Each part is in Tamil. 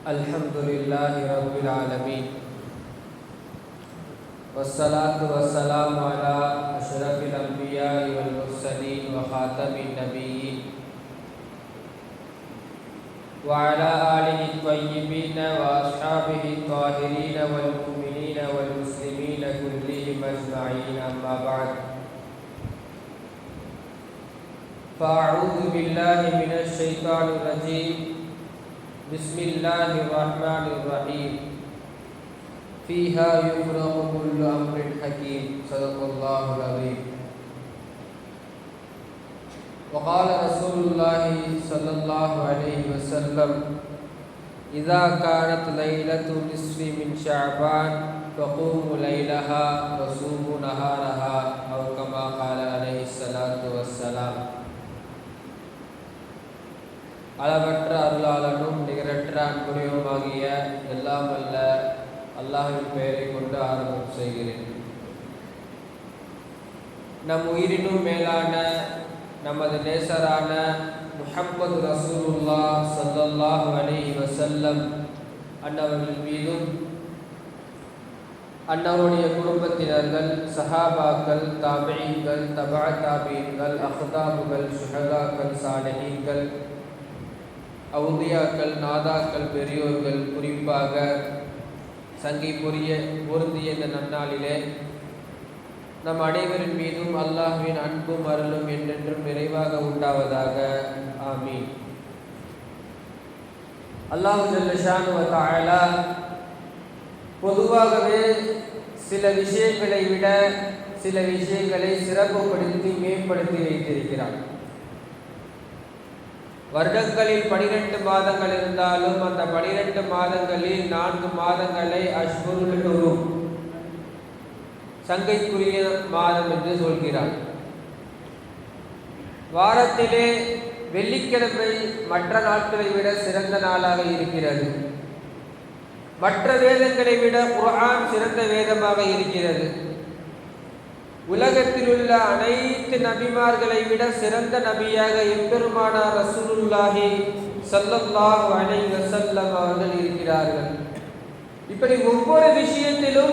Alhamdulillahi Rabbil Alameen. Wassalatu wassalamu ala ashrafil anbiya'i wal mursalin wa khatamin nabiyyin wa ala alihi tayyibin wa ashabihi tahirin wal mu'minin wal muslimin kullihim ajma'in, amma ba'd. Fa'a'udhu billahi minash shaitanir rajim. Bismillahirrahmanirrahim. Fiha yufraqu kullu amrin hakim. Sadaqallahul azim. Wa qala Rasulullah sallallahu alaihi wasallam, idza kanat lailatu nisfi min Sya'ban faqumu lailaha wa sumu naharaha, aw kama qala alaihi salatu wassalam. அளவற்ற அருளாளனும் நிகரற்ற அன்புடையவுமாகிய எல்லாம் வல்ல அல்லாஹ்வின் பெயரை கொண்டு ஆரம்பம் செய்கிறேன். நம் உயிரினும் மேலான நமது நேசரான முஹம்மது ரசூலுல்லாஹ் ஸல்லல்லாஹு அலைஹி வஸல்லம் அன்னவர்கள் மீதும் அன்னவருடைய குடும்பத்தினர்கள், சஹாபாக்கள், தாபிஈன்கள், தபா தாபிஈன்கள், அஹ்தாபுகள், சுஹதாக்கள், சாலிஹீன்கள், அவுலியாக்கள், நாதாக்கள், பெரியோர்கள், குறிப்பாக சங்கை பொருந்திய இந்த நன்னாளிலே நம் அனைவரின் மீதும் அல்லாஹ்வின் அன்பும் அருளும் என்றென்றும் நிறைவாக உண்டாவதாக. ஆமீன். அல்லாஹ் ஜல்ல ஷானு வ தஆலா பொதுவாகவே சில விஷயங்களை விட சில விஷயங்களை சிறப்புப்படுத்தி மேம்படுத்தி வைத்திருக்கிறார். வருடங்களில் 12 மாதங்கள் இருந்தாலும் அந்த 12 மாதங்களில் 4 மாதங்களை அஷ்ஹுருல் ஹுரும், சங்கைக்குரிய மாதம் என்று சொல்கிறார். வாரத்திலே வெள்ளிக்கிழமை மற்ற நாட்களை விட சிறந்த நாளாக இருக்கிறது. மற்ற வேதங்களை விட குர்ஆன் சிறந்த வேதமாக இருக்கிறது. உலகத்தில் உள்ள அனைத்து நபிமார்களை விட சிறந்த நபியாக எம்பெருமானார் ரசூலுல்லாஹி ஸல்லல்லாஹு அலைஹி வஸல்லம் அவர்கள் இருக்கிறார்கள். இப்படி ஒவ்வொரு விஷயத்திலும்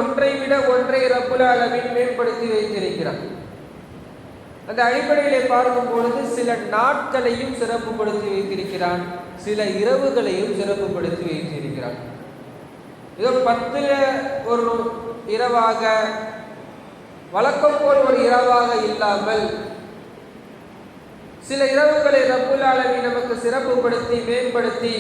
ஒன்றை விட ஒன்றை ரப்புல் ஆலமீன் மேம்படுத்தி வைத்திருக்கிறார். அந்த அடிப்படையிலே பார்க்கும் பொழுது சில நாட்களையும் சிறப்புப்படுத்தி வைத்திருக்கிறான், சில இரவுகளையும் சிறப்புப்படுத்தி வைத்திருக்கிறான். இதோ 10ல் ஒரு இரவாக, வழக்கம் போல் ஒரு இரவாக இல்லாமல் சில இரவுகளை ரப்புல் ஆலமீன் நமக்கு சிறப்புப்படுத்தி மேம்படுத்தி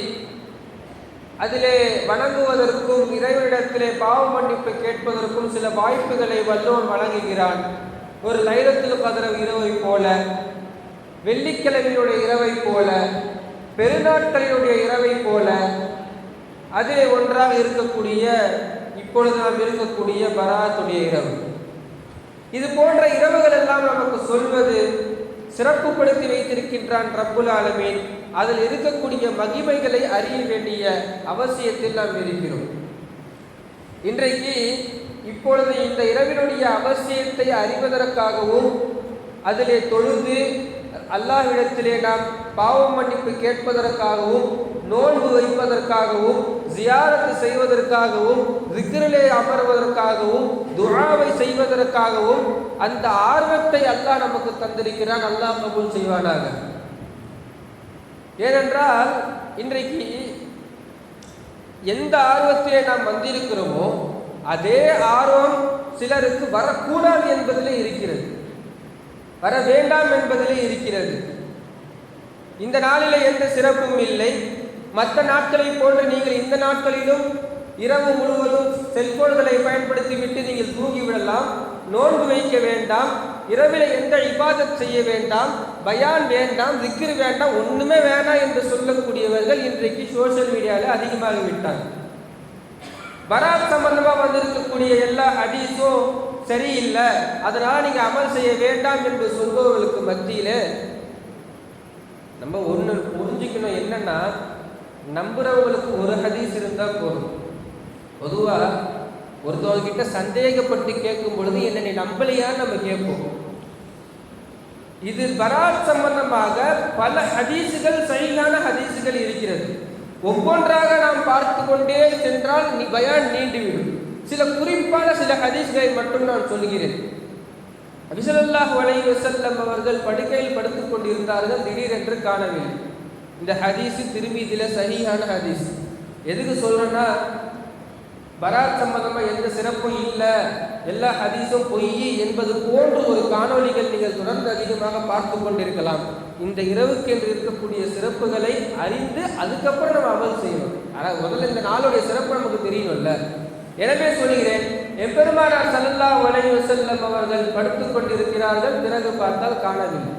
அதிலே வணங்குவதற்கும் இறைவனிடத்திலே பாவ மன்னிப்பு கேட்பதற்கும் சில வாய்ப்புகளை வல்லோன் வழங்குகிறான். ஒரு லைலத்துல் கத்ர் இரவை போல, வெள்ளிக்கிழமையுடைய இரவை போல, பெருநாட்களினுடைய இரவை போல, அதிலே ஒன்றாக இருக்கக்கூடிய இப்பொழுது நாம் இருக்கக்கூடிய பராத்துடைய இரவு. இது போன்ற இரவுகள் எல்லாம் நமக்கு சொல்வது சிறப்புப்படுத்தி வைத்திருக்கின்றான் ரப்புல் ஆலமீன். அதில் இருக்கக்கூடிய மகிமைகளை அறிய வேண்டிய அவசியத்தில் நாம் இருக்கிறோம். இன்றைக்கு இப்பொழுது இந்த இரவினுடைய அவசியத்தை அறிவதற்காகவும் அதிலே தொழுது அல்லாஹ்விடத்திலே நாம் பாவ மன்னிப்பு கேட்பதற்காகவும், நோன்பு வைப்பதற்காகவும், ஜியாரத்து செய்வதற்காகவும், திக்ரிலே அமர்வதற்காகவும், துஆவை செய்வதற்காகவும் அந்த ஆர்வத்தை அல்லாஹ் நமக்கு தந்திருக்கிறான். அல்லாஹ் கபூல் செய்வானாக. ஏனென்றால் இன்றைக்கு எந்த ஆர்வத்திலே நாம் வந்திருக்கிறோமோ அதே ஆர்வம் சிலருக்கு வரக்கூடாது என்பதிலே இருக்கிறது, வர வேண்டாம் என்பதிலே இருக்கிறது. இந்த நாளிலே எந்த சிறப்பும் இல்லை. மற்ற நாட்களை போன்று நீங்கள் இந்த நாட்களிலும் இரவு முழுவதும் செல்போன்களை பயன்படுத்திவிட்டு நீங்கள் தூங்கிவிடலாம், நோன்பு வைக்க வேண்டாம், இரவில் எந்த இபாதத் செய்ய வேண்டாம், பயான் வேண்டாம், திக்ர் வேண்டாம், ஒண்ணுமே வேண்டாம் என்று சொல்லக்கூடியவர்கள் இன்றைக்கு சோசியல் மீடியாவில் அதிகமாகிவிட்டாங்க. பராத் சம்பந்தமா வந்திருக்கக்கூடிய எல்லா ஹதீஸும் சரியில்லை, அதனால நீங்க அமல் செய்ய வேண்டாம் என்று சொல்பவர்களுக்கு மத்தியில நம்ம ஒன்று புரிஞ்சுக்கணும். என்னன்னா, நம்புறவங்களுக்கு ஒரு ஹதீஸ் இருந்தா போதும். பொதுவா ஒருத்தவங்கிட்ட சந்தேகப்பட்டு கேட்கும் பொழுது என்ன நீ நம்பலையான்னு நம்ம கேட்போம். இது பராத் சம்பந்தமாக பல ஹதீஸுகள், சஹீஹான ஹதீஸுகள் இருக்கிறது. ஒவ்வொன்றாக நாம் பார்த்து கொண்டே சென்றால் பயான் நீண்டுவிடும். சில குறிப்பான சில ஹதீஸ்களை மட்டும் நான் சொல்கிறேன். நபி ஸல்லல்லாஹு அலைஹி வஸல்லம் அவர்கள் படுக்கையில் படுத்துக் கொண்டிருந்தார்கள், திடீரென்று காணவில்லை. இந்த ஹதீஸ் திருமீதில சஹீஹான ஹதீஸ். எதுக்கு சொல்றேன்னா, பராத் சம்பந்தமா எந்த சிறப்பும் இல்லை, எல்லா ஹதீஸும் பொய் என்பது போன்று ஒரு காணொலிகள் நீங்கள் தொடர்ந்து அதிகமாக பார்த்து கொண்டிருக்கலாம். இந்த இரவுக்கு என்று இருக்கக்கூடிய சிறப்புகளை அறிந்து அதுக்கப்புறம் நம்ம அமல் செய்யணும். ஆனால் முதல்ல இந்த நாளுடைய சிறப்பு நமக்கு தெரியணும்ல. எனவே சொல்கிறேன், எம்பெருமானார் ஸல்லல்லாஹு அலைஹி வஸல்லம் அவர்கள் படுத்துக் கொண்டிருக்கிறார்கள். பிறகு பார்த்தால் காணவில்லை.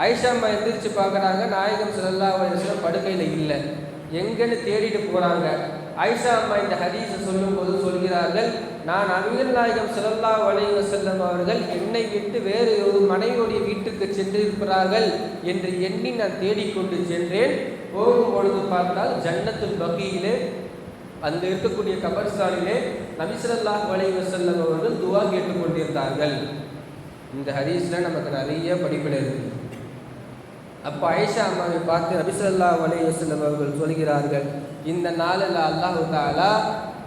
ஆயிஷா அம்மா எந்திரிச்சு பார்க்குறாங்க, நாயகம் ஸல்லல்லாஹு அலைஹி வஸல்லம் படுக்கையில் இல்லை, எங்கன்னு தேடிட்டு போகிறாங்க. ஆயிஷா அம்மா இந்த ஹதீஸை சொல்லும் போது சொல்கிறார்கள், நான் நபிகள் நாயகம் ஸல்லல்லாஹு அலைஹி வஸல்லம் அவர்கள் என்னை விட்டு வேறு ஒரு மனைவியுடைய வீட்டுக்கு சென்றிருக்கிறார்கள் என்று எண்ணி நான் தேடிக்கொண்டு சென்றேன். போகும் பொழுது பார்த்தால் ஜன்னத்துல் பகீயிலே, அங்கு இருக்கக்கூடிய கபர்ஸ்தானிலே நபி ஸல்லல்லாஹு அலைஹி வஸல்லம் அவர்கள் துஆ கேட்டுக்கொண்டிருந்தார்கள். இந்த ஹதீஸ்ல நமக்கு நிறைய படிப்பினை இருக்கு. அப்போ ஆயிஷா அம்மாவை பார்த்து நபி ஸல்லல்லாஹு அலைஹி வஸல்லம் அவர்கள் சொல்கிறார்கள், இந்த நாளில் அல்லாஹ் தஆலா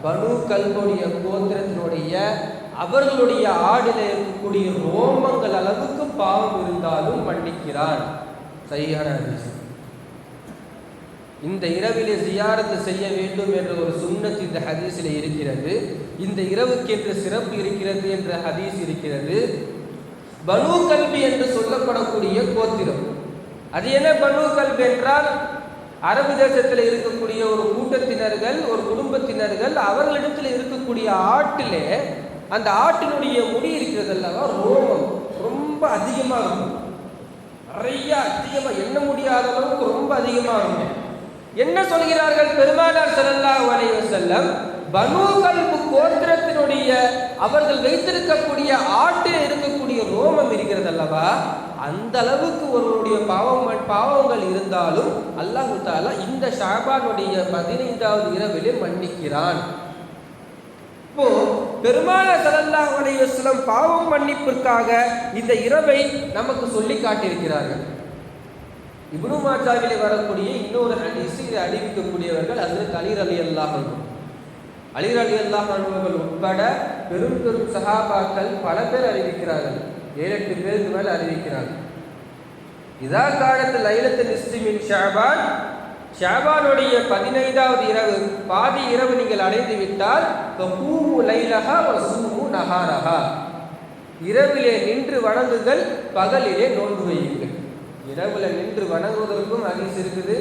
பனு கல்புடைய கோத்திரத்தினுடைய அவர்களுடைய ஆடில் இருக்கக்கூடிய ரோமங்கள் அளவுக்கு பாவம் இருந்தாலும் மன்னிக்கிறான். சஹீஹான ஹதீஸ். இந்த இரவிலே ஜியாரத்து செய்ய வேண்டும் என்ற ஒரு சுன்னத் இந்த ஹதீஸில் இருக்கிறது. இந்த இரவுக்கென்று சிறப்பு இருக்கிறது என்ற ஹதீஸ் இருக்கிறது. பனு கல்பி என்று சொல்லப்படக்கூடிய கோத்திரம், அது என்ன பனு கல்பி என்றால், அரபு தேசத்தில் இருக்கக்கூடிய ஒரு கூட்டத்தினர்கள், ஒரு குடும்பத்தினர்கள், அவர்களிடத்தில் இருக்கக்கூடிய ஆட்டிலே அந்த ஆட்டினுடைய முடி இருக்கிறது அல்லவா, ரோமம் ரொம்ப அதிகமாக இருக்கும். நிறைய அதிகமாக எண்ண முடியாத அளவுக்கு ரொம்ப அதிகமாக இருக்கும். என்ன சொல்கிறார்கள் பெருமானார் ஸல்லல்லாஹு அலைஹி வஸல்லம், பனு கல்பு கோத்திரத்தினுடைய அவர்கள் வைத்திருக்கக்கூடிய ஆட்டில் இருக்கக்கூடிய ரோமம் இருக்கிறது அல்லவா, அந்த அளவுக்கு ஒருவருடைய பாவங்கள் இருந்தாலும் அல்லாஹ் தஆலா இந்த ஷஅபானுடைய 15வது இரவிலே மன்னிக்கிறான். இப்போ பெருமானார் ஸல்லல்லாஹு அலைஹி வஸல்லம் பாவம் மன்னிப்பிற்காக இந்த இரவை நமக்கு சொல்லி காட்டியிருக்கிறார்கள். இப்னு மாஜாவிலே வரக்கூடிய இன்னொரு ஹதீஸ், இதை அறிவிக்கக்கூடியவர்கள் ஹஜ்ரத் அலி ரலியல்லாஹு அன்ஹு. அலி ரலியல்லாஹு அன்ஹு அவர்கள் உட்பட பெரும் பெரும் சஹாபாக்கள் பல பேர் அறிவிக்கிறார்கள். 7-8 பேருக்கு மேல் அறிவிக்கிறார்கள். இதா காலத்து லைலத்துல் நிஸ்ஃபி மின் ஷஅபான், ஷஅபானுடைய 15வது இரவு, பாதி இரவு நீங்கள் அடைந்து விட்டால் ஃபகூமு லைலஹா வஸூமு நஹாரஹா, இரவிலே நின்று வணங்குங்கள், பகலிலே நோன்பு வையுங்கள். இரவுல நின்று வணங்குவதற்கும் ஹதீஸ் இருக்குது,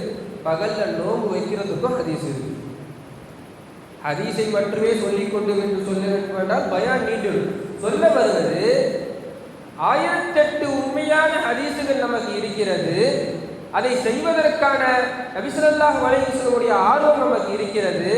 பகல்ல நோன்பு வைக்கிறதுக்கும் ஹதீஸ் இருக்குது. ஹதீஸை மட்டுமே சொல்லிக்கொண்டு என்று சொல்ல வேண்டும் என்றால் பயான் நீண்டும். சொல்ல வருவது 1008 உண்மையான ஹதீஸுகள் நமக்கு இருக்கிறது. அதை செய்வதற்கான நபி ஸல்லல்லாஹு அலைஹி வஸல்லம் ஆர்வம் நமக்கு இருக்கிறது.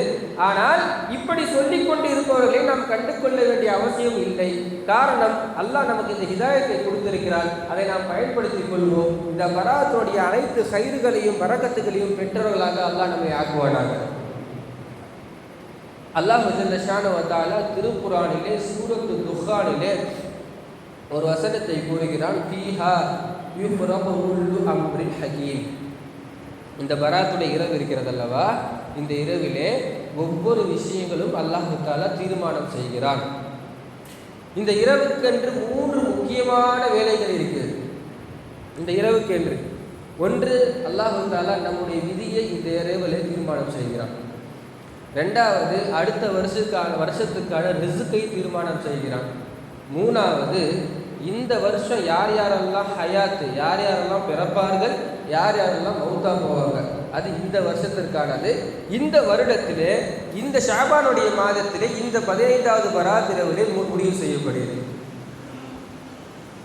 ஆனால் இப்படி சொல்லிக் கொண்டு இருப்பவர்களை நாம் கண்டுகொள்ள வேண்டிய அவசியம் இல்லை. காரணம், அல்லாஹ் நமக்கு இந்த ஹிதாயத்தை கொடுத்திருக்கிறார், அதை நாம் பயன்படுத்திக் கொள்வோம். இந்த பராத்துடைய அனைத்து கைதுகளையும் பரக்கத்துகளையும் பெற்றவர்களாக அல்லாஹ் நம்மை ஆக்குவானாக. அல்லாஹ் ஜல்ல ஷானஹு வ தஆலா திருக்குர்ஆனிலே சூரத்து துஹானிலே ஒரு வசனத்தை கூறுகிறான், ஃபீஹா யுஃப்ரகு குல்லு அம்ரின் ஹகீம். இந்த பராத்துடைய இரவு இருக்கிறது அல்லவா, இந்த இரவிலே ஒவ்வொரு விஷயங்களும் அல்லாஹ் தஆலா தீர்மானம் செய்கிறான். இந்த இரவுக்கென்று 3 முக்கியமான வேலைகள் இருக்கிறது. இந்த இரவுக்கென்று ஒன்று, அல்லாஹ் தஆலா நம்முடைய விதியை இந்த இரவிலே தீர்மானம் செய்கிறான். 2வது, அடுத்த வருஷத்துக்கான ரிஸ்கை தீர்மானம் செய்கிறான். 3வது, இந்த வருஷம் யார் யாரெல்லாம் ஹயாத்து, யார் யாரெல்லாம் பிறப்பார்கள், யார் யாரெல்லாம் மௌத்தா போவாங்க, அது இந்த வருஷத்திற்கானது. இந்த வருடத்திலே, இந்த ஷாபானுடைய மாதத்திலே, இந்த 15வது பராத் இரவிலே முடிவு செய்யப்படுகிறது.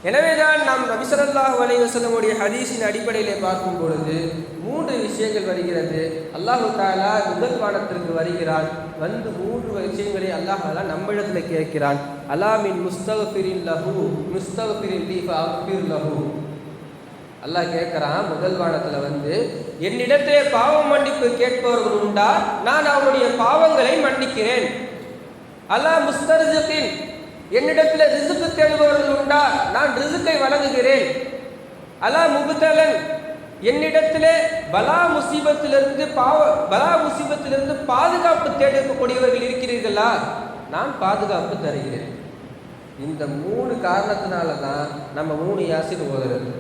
எனவேதான் நாம் நபி ஸல்லல்லாஹு அலைஹி வஸல்லமுடைய ஹதீஸின் அடிப்படையிலே பார்க்கும் பொழுது 3 விஷயங்கள் வருகிறது. அல்லாஹு தஆலா முதல் வானத்திற்கு வருகிறான், வந்து 3 விஷயங்களை அல்லாஹ் தஆலா நம்மிடத்தில் கேட்கிறான். அலா மின் முஸ்தக்ஃபிரின் லஹு முஸ்தக்ஃபிரின் லி ஃபஅக்ஃபிர் லஹு. அல்லாஹ் கேட்குறான், முதல் வானத்தில் வந்து, என்னிடத்திலே பாவம் மன்னிப்பு கேட்பவர்கள் உண்டா, நான் அவருடைய பாவங்களை மன்னிக்கிறேன். அலா முஸ்தர்ஜிகின், என்னிடத்தில் ரிசுக்கு தேடுபவர்கள் உண்டா, நான் ரிசுக்கை வழங்குகிறேன். அலா முபுத்தலன், என்னிடத்திலே பலா முசீபத்திலிருந்து பாதுகாப்பு தேடக்கூடியவர்கள் இருக்கிறீர்களா, நான் பாதுகாப்பு தருகிறேன். இந்த 3 காரணத்தினால தான் நம்ம 3 யாசின் ஓதுறது.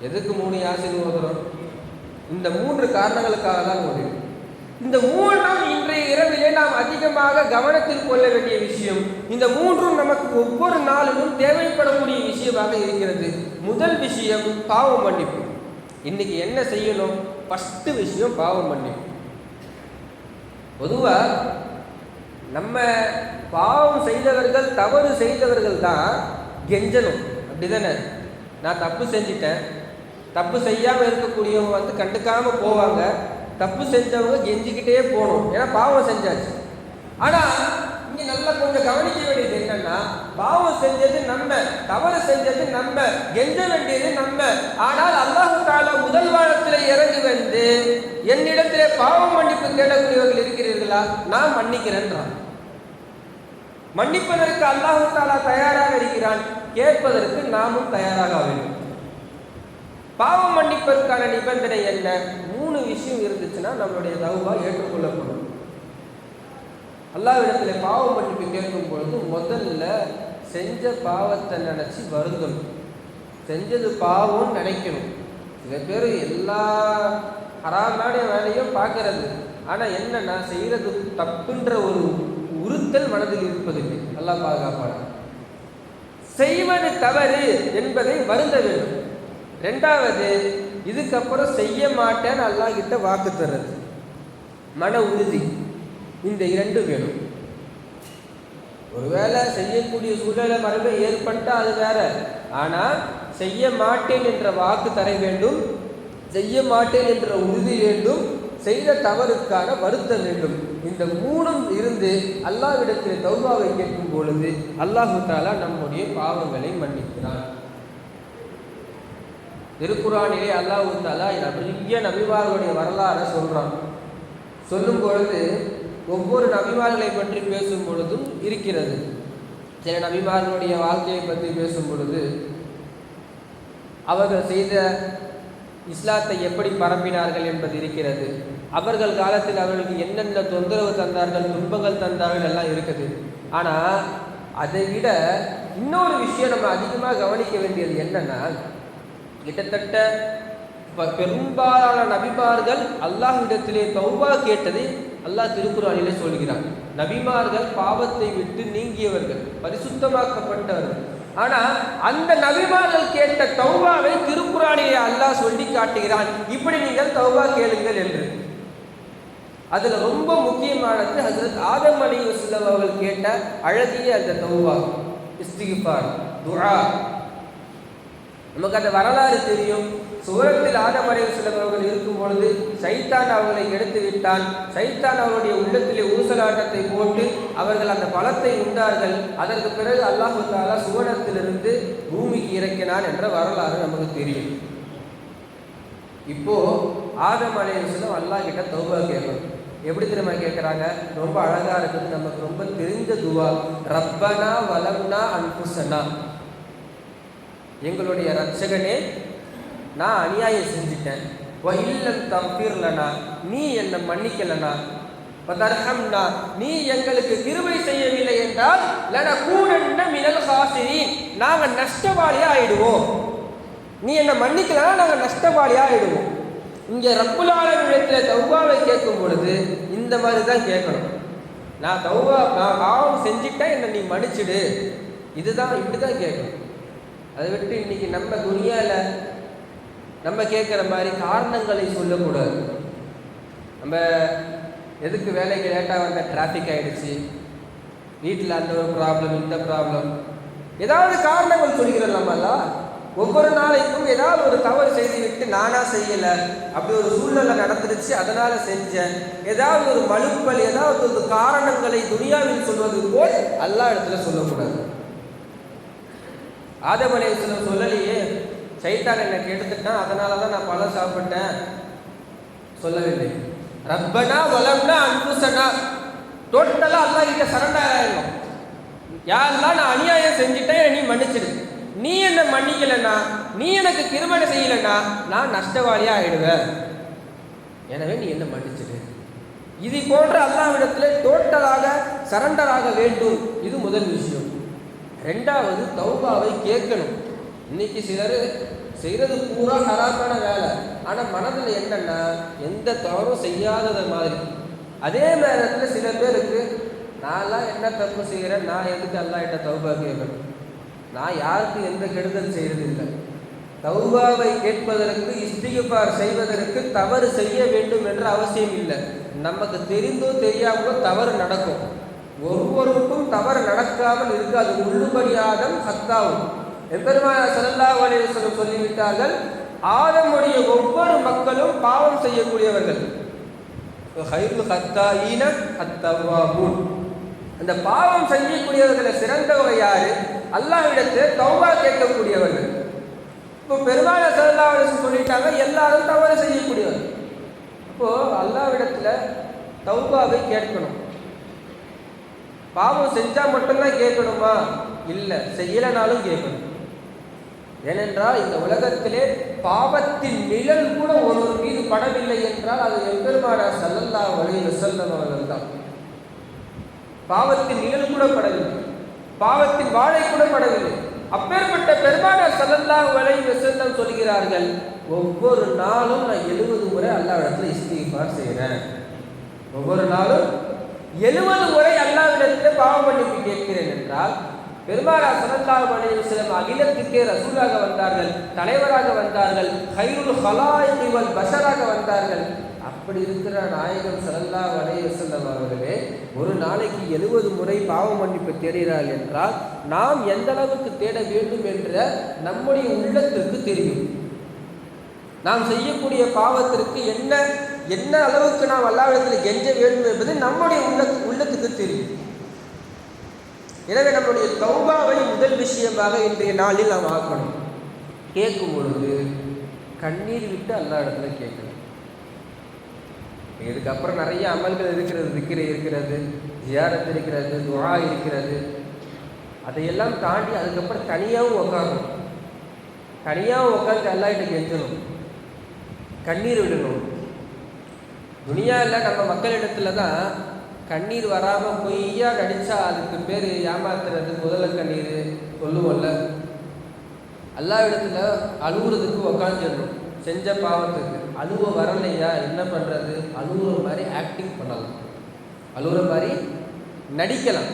எதுக்கு 3 யாசின் ஓதுறோம்? இந்த 3 காரணங்களுக்காக தான் ஓதுறோம். இந்த 3ம் இன்றைய இரவிலே நாம் அதிகமாக கவனத்தில் கொள்ள வேண்டிய விஷயம். இந்த 3ம் நமக்கு ஒவ்வொரு நாளிலும் தேவைப்படக்கூடிய விஷயமாக இருக்கிறது. முதல் விஷயம் பாவ மன்னிப்பு. இன்னைக்கு என்ன செய்யணும்? ஃபர்ஸ்ட் விஷயம் பாவ மன்னிப்பு. பொதுவா நம்ம பாவம் செய்தவர்கள், தவறு செய்தவர்கள் தான் கெஞ்சணும், அப்படிதானே? நான் தப்பு செஞ்சிட்டேன், தப்பு செய்யாமல் இருக்கக்கூடியவங்க கண்டுக்காம போவாங்க, தப்பு செஞ்சவங்க கெஞ்சிக்கிட்டே போகணும், ஏன்னா பாவம் செஞ்சாச்சு. ஆனால் இங்கே நல்லா கொஞ்சம் கவனிக்க வேண்டியது என்னன்னா, பாவம் செஞ்சது நம்ம, தவறு செஞ்சது நம்ம, கெஞ்ச வேண்டியது நம்ம. ஆனால் அல்லாஹ் தஆலா முதல் வாரத்தில் இறங்கி வந்து என்னிடத்திலே பாவம் மன்னிப்பு தேடக்கூடியவர்கள் இருக்கிறீர்களா, நான் மன்னிக்கிறேன்றான். மன்னிப்பதற்கு அல்லாஹ் தஆலா தயாராக இருக்கிறான், கேட்பதற்கு நாமும் தயாராக வேண்டும். பாவம் மன்னிப்பதற்கான நிபந்தனை என்ன? 3 விஷயம் இருந்துச்சுன்னா நம்மளுடைய தௌபா ஏற்றுக்கொள்ளப்படும். அல்லாஹ்விடத்துல பாவம் மன்னிப்பு கேட்கும் பொழுது முதல்ல செஞ்ச பாவத்தை நினைச்சு வருந்தணும். செஞ்சது பாவம்னு நினைக்கணும். சில பேர் எல்லா ஹராமான வேலையும் பார்க்கறது, ஆனால் என்னன்னா செய்யறது தப்புன்ற ஒரு உறுத்தல் மனதில் இருப்பதில்லை. அல்லாஹ் பாதுகாப்பான செய்வது தவறு என்பதை வருந்த வேண்டும். 2வது, இதுக்கப்புறம் செய்ய மாட்டேன்னு அல்லாஹ் கிட்ட வாக்கு தர்றது, மன உறுதி. இந்த 2 வேணும். ஒருவேளை செய்யக்கூடிய சூழ்நிலை மறுபடியும் ஏற்பட்டா அது வேற. ஆனால் செய்ய மாட்டேன் என்ற வாக்கு தர வேண்டும், செய்ய மாட்டேன் என்ற உறுதி வேண்டும், செய்த தவறுக்கான வருத்தம் வேண்டும். இந்த 3ம் இருந்து அல்லாஹ்விடத்தில் தௌபாவை கேட்கும் பொழுது அல்லாஹ் தஆலா நம்முடைய பாவங்களை மன்னிக்கிறான். திருக்குர்ஆனிலே அல்லாஹ் தஆலா நிறைய நபிமார்களுடைய வரலாறை சொல்றான். சொல்லும் பொழுது ஒவ்வொரு நபிமார்களை பற்றி பேசும் பொழுதும் இருக்கிறது. சில நபிமார்களுடைய வாழ்க்கையை பற்றி பேசும் பொழுது அவர்கள் செய்த இஸ்லாத்தை எப்படி பரப்பினார்கள் என்பது இருக்கிறது. அவர்கள் காலத்தில் அவர்களுக்கு என்னென்ன தொந்தரவு தந்தார்கள், துன்பங்கள் தந்தார்கள் எல்லாம் இருக்குது. ஆனால் அதை விட இன்னொரு விஷயம் நம்ம அதிகமாக கவனிக்க வேண்டியது என்னன்னா, கிட்டத்தட்ட பெரும்பாலான நபிமார்கள் அல்லாஹ்விடத்திலே தௌபா கேட்டதை அல்லாஹ் திருக்குர்ஆனிலே சொல்கிறான். நபிமார்கள் பாவத்தை விட்டு நீங்கியவர்கள், பரிசுத்தமாக்கப்பட்டவர்கள். ஆனால் அந்த நபிமார்கள் கேட்ட தௌபாவை திருக்குர்ஆனிலே அல்லாஹ் சொல்லி காட்டுகிறான், இப்படி நீங்கள் தௌபா கேளுங்கள் என்று. அதில் ரொம்ப முக்கியமானது ஹஜ்ரத் ஆதம் அலைஹிஸ்ஸலாம் அவர்கள் கேட்ட அழகிய அந்த தௌபா, இஸ்திக்ஃபார், துஆ. நமக்கு அந்த வரலாறு தெரியும். சூரத்தில் ஆதம் அலைஹிஸ்ஸலாம் அவர்கள் இருக்கும் பொழுது சைத்தான் அவர்களை எடுத்து விட்டான். சைத்தான் அவருடைய உள்ளத்திலே ஊசலாட்டத்தை போட்டு அவர்கள் அந்த பழத்தை உண்டார்கள். அதற்கு பிறகு அல்லாஹ் தஆலா சுவனத்திலிருந்து பூமிக்கு இறக்கினான் என்ற வரலாறு நமக்கு தெரியும். இப்போ ஆதம் அலைஹிஸ்ஸலாம் அல்லாஹ் கிட்ட தௌபா கேட்கணும். எப்படி தெரியுமா கேட்குறாங்க? ரொம்ப அழகா இருக்குது, நமக்கு ரொம்ப தெரிஞ்ச துவா. ரப்பனா வலம்னா அன்ஃபுஸனா, எங்களுடைய ரட்சகனே, நான் அநியாயம் செஞ்சுட்டேன். வஇல்லம் தக்ஃபிர் லனா, நீ என்னை மன்னிக்கலனா, வதர்ஹம்னா, நீ எங்களுக்கு கிருபை செய்யவில்லை என்றால் லனகூனன்ன மினல் காசிரீன், நாங்கள் நஷ்டவாளியாக ஆயிடுவோம். நீ என்னை மன்னிக்கலனா நாங்கள் நஷ்டவாளியாக ஆயிடுவோம். இங்கே ரப்புல் ஆலமீனிடத்தில் தௌபாவை கேட்கும் பொழுது இந்த மாதிரி தான் கேட்கணும். நான் பாவம் செஞ்சுட்டேன், என்னை நீ மன்னிச்சிடு, இதுதான், இப்படி தான் கேட்கணும். அதை விட்டு இன்னைக்கு நம்ம துனியாவில் நம்ம கேட்குற மாதிரி காரணங்களை சொல்லக்கூடாது. நம்ம எதுக்கு வேலைக்கு லேட்டாக வந்த, டிராஃபிக் ஆகிடுச்சு, வீட்டில் அந்த ஒரு ப்ராப்ளம், இந்த ப்ராப்ளம், ஏதாவது காரணங்கள் சொல்கிறோம். நம்மளா ஒவ்வொரு நாளைக்கும் ஏதாவது ஒரு தவறு செய்து விட்டு நானா செய்யலை, அப்படி ஒரு சூழ்நிலை நடந்துருச்சு அதனால் செஞ்சேன், ஏதாவது ஒரு மழுப்பல், ஏதாவது ஒரு காரணங்களை துனியாவில் சொல்வது போல் அல்லாஹ் இடத்துல சொல்லக்கூடாது. ஆதம் அலைஹிஸ்ஸலாம் சொல்லலையே, சைத்தான் என்னை கெடுத்துட்டான் அதனால தான் நான் பழம் சாப்பிட்டேன் சொல்லவில்லை. ரப்பனா வலம்னா அன்ஃபுஸனா, டோட்டலாக அல்லாஹ் கிட்ட சரண்டர் ஆயிடும். யா அல்லாஹ், நான் அநியாயம் செஞ்சுட்டேன், நீ மன்னிச்சிடு. நீ என்ன மன்னிக்கலன்னா, நீ எனக்கு கிருபை செய்யலன்னா நான் நஷ்டவாளியா ஆயிடுவேன். எனவே நீ என்ன மன்னிச்சிடு. இது போன்ற அல்லாஹ்விடத்தில் டோட்டலாக சரண்டராக வேண்டும். இது முதல் விஷயம். ரெண்டாவது, தௌபாவை கேட்கணும். இன்னைக்கு சிலர் செய்கிறது பூரா ஹராமான வேலை, ஆனால் மனதில் என்னன்னா எந்த தவறும் செய்யாதது மாதிரி. அதே நேரத்தில் சில பேருக்கு நான்லாம் என்ன தப்பு செய்கிறேன், நான் எதுக்கு அல்லாஹ்கிட்ட தௌபா கேட்கணும், நான் யாருக்கு எந்த கெடுதல் செய்யறதில்லை. தௌபாவை கேட்பதற்கு, இஸ்திக்ஃபார் செய்வதற்கு தவறு செய்ய வேண்டும் என்ற அவசியம் இல்லை. நமக்கு தெரிந்தோ தெரியாமலோ தவறு நடக்கும். ஒவ்வொருக்கும் தவறு நடக்காமல் இருக்காது. உள்ளுபடியாதம் ஹத்தாவும். எம்பெருமானார் ஸல்லல்லாஹு அலைஹி வஸல்லம் சொல்லிவிட்டார்கள், ஆதமுடைய ஒவ்வொரு மக்களும் பாவம் செய்யக்கூடியவர்கள். ஹைருல் ஹத்தாஈன அத்தவ்வாபூன். அந்த பாவம் செய்யக்கூடியவர்களை சிறந்தவங்க யாரு? அல்லாஹ்விடத்தில் தௌபா கேட்கக்கூடியவர்கள். இப்போ பெருமானார் ஸல்லல்லாஹு அலைஹி வஸல்லம் சொல்லிட்டாங்க, எல்லாரும் தவறு செய்யக்கூடியவர்கள். இப்போ அல்லாஹ்விடத்துல தௌபாவை கேட்கணும். பாவம் செஞ்சா மட்டும்தான் கேட்கணுமா? இல்லை, செய்யலனாலும் கேட்கணும். ஏனென்றால் இந்த உலகத்திலே பாவத்தின் நிழல் கூட ஒருவர் மீது படவில்லை என்றால் அது எம்பெருமானார் ஸல்லல்லாஹு அலைஹி வஸல்லம் அவர்கள் தான். பாவத்தின் நிழல் கூட படவில்லை, பாவத்தின் வாழை கூட படவில்லை. அப்பேற்பட்ட பெருமானார் ஸல்லல்லாஹு அலைஹி வஸல்லம் சொல்கிறார்கள், ஒவ்வொரு நாளும் நான் 70 முறை அல்லாஹ்விடத்தில் இஸ்திக்ஃபார் செய்கிறேன். ஒவ்வொரு நாளும் 70 முறை அல்லாஹ்விடத்தில் பாவ மன்னிப்பு கேட்கிறேன் என்றால், பெருமானார் ஸல்லல்லாஹு அலைஹி வஸல்லம் அகிலத்துக்கே ரசூலாக வந்தார்கள், தலைவராக வந்தார்கள், ஹைருல் ஹலாயிக் வல் பஷராக வந்தார்கள். அப்படி இருக்கிற நாயகம் ஸல்லல்லாஹு அலைஹி வஸல்லம் அவர்களே ஒரு நாளைக்கு 70 முறை பாவ மன்னிப்பு தேடுகிறார்கள் என்றால், நாம் எந்த அளவுக்கு தேட வேண்டும் என்ற நம்முடைய உள்ளத்திற்கு தெரியும். நாம் செய்யக்கூடிய பாவத்திற்கு என்ன அளவுக்கு நாம் அல்லாஹ்விடத்தில் கெஞ்ச வேண்டும் என்பது நம்முடைய உள்ளத்துக்கு தெரியும். எனவே நம்முடைய தௌபாவை முதல் விஷயமாக இன்றைய நாளில் நாம் ஆக்கணும். கேட்கும் பொழுது கண்ணீர் விட்டு அல்லாஹ்விடத்துல கேட்கணும். இதுக்கப்புறம் நிறைய அமல்கள் இருக்கிறது, திக்ர் இருக்கிறது, ஜியாரத் இருக்கிறது, துஆ இருக்கிறது. அதையெல்லாம் தாண்டி அதுக்கப்புறம் தனியாகவும் உட்காரணும். தனியாகவும் உட்காந்து அல்லாஹ்கிட்ட கெஞ்சணும், கண்ணீர் விடணும். துனியாவில் நம்ம மக்களிடத்துல தான் கண்ணீர் வராமல் பொய்யா நடித்தா அதுக்கு பேர் ஏமாத்துறது, முதல கண்ணீர் சொல்லுவோம்ல. அல்லாஹ்விடத்துல அழுகுறதுக்கு உக்காந்துடணும். செஞ்ச பாவத்துக்கு அழுவ வரலையா என்ன பண்ணுறது? அழுகுற மாதிரி ஆக்டிங் பண்ணலாம், அழுகுற மாதிரி நடிக்கலாம்,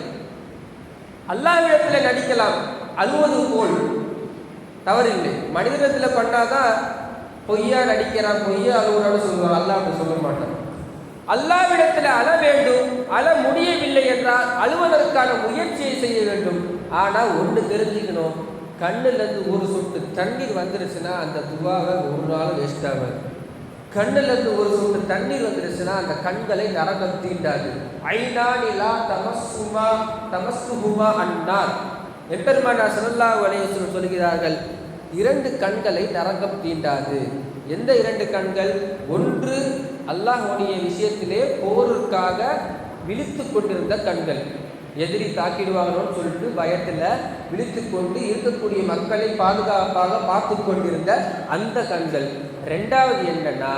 அல்லாஹ்விடத்தில் நடிக்கலாம். அழுவது போல் தவறில்லை. மனிதத்தில் பண்ணாதான் பொய்யா நடிக்கிறான், பொய்யா அழுகுறான்னு சொல்லுவான். அல்லாஹ் அப்படி சொல்ல மாட்டான். அல்லாஹ்விடத்தில் அழ வேண்டும். அழ முடியவில்லை என்றால் அழுவதற்கான முயற்சியை செய்ய வேண்டும். ஆனால் ஒன்று தெரிஞ்சுக்கணும், கண்ணுலேருந்து ஒரு சொட்டு தண்ணீர் வந்துருச்சுன்னா அந்த துவாவை ஒரு நாள் வேஸ்ட் ஆகாது. கண்ணுலேருந்து ஒரு சொட்டு தண்ணீர் வந்துருச்சுன்னா அந்த கண்களை நரகம் தீண்டாது. ஐநானிலா தமஸ்ஸுஹுமா அன்னார். எம்பெருமானார் ஸல்லல்லாஹு அலைஹி வஸல்லம் சொல்கிறார்கள், 2 கண்களை நரகம் தீண்டாது. எந்த 2 கண்கள்? ஒன்று அல்லாஹ்வுடைய விஷயத்திலே போருக்காக விழித்து கொண்டிருந்த கண்கள், எதிரி தாக்கிடுவாங்கன்னு சொல்லிட்டு பயத்தில் விழித்து கொண்டு இருக்கக்கூடிய மக்களை பாதுகாப்பாக பார்த்து கொண்டிருந்த அந்த கண்கள். 2வது என்னன்னா,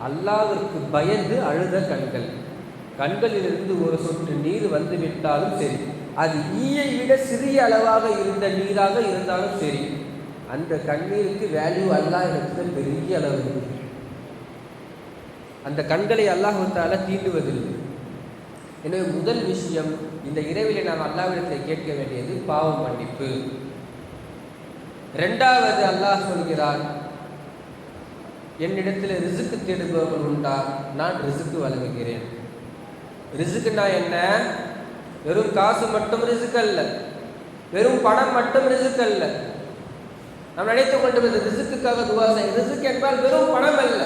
அல்லாஹ்விற்கு பயந்து அழுத கண்கள். கண்களிலிருந்து ஒரு சொட்டு நீர் வந்து விட்டாலும் சரி, அது ஈயை விட சிறிய அளவாக இருந்த நீராக இருந்தாலும் சரி, அந்த கண்ணீருக்கு வேல்யூ அல்லாஹ் இடத்துல பெரிய அளவு இருக்கு. அந்த கண்களை அல்லாஹ் தஆலா தீண்டுவதில்லை. எனவே முதல் விஷயம், இந்த இரவிலே நாம் அல்லாஹ்விடத்தில் கேட்க வேண்டியது பாவ மன்னிப்பு. 2வது அல்லாஹ் சொல்கிறான், என்னிடத்தில் ரிசுக்கு தேடுபவர்கள் உண்டா, நான் ரிசுக்கு வழங்குகிறேன். ரிசுக்குன்னா என்ன? வெறும் காசு மட்டும் ரிசுக்கு அல்ல, வெறும் பணம் மட்டும் ரிசுக்கு அல்ல. நாம் நினைத்துக் கொண்டு ரிசுக்குக்காக துவா செய்ய. ரிசுக்கு என்பால் வெறும் பணம் அல்ல,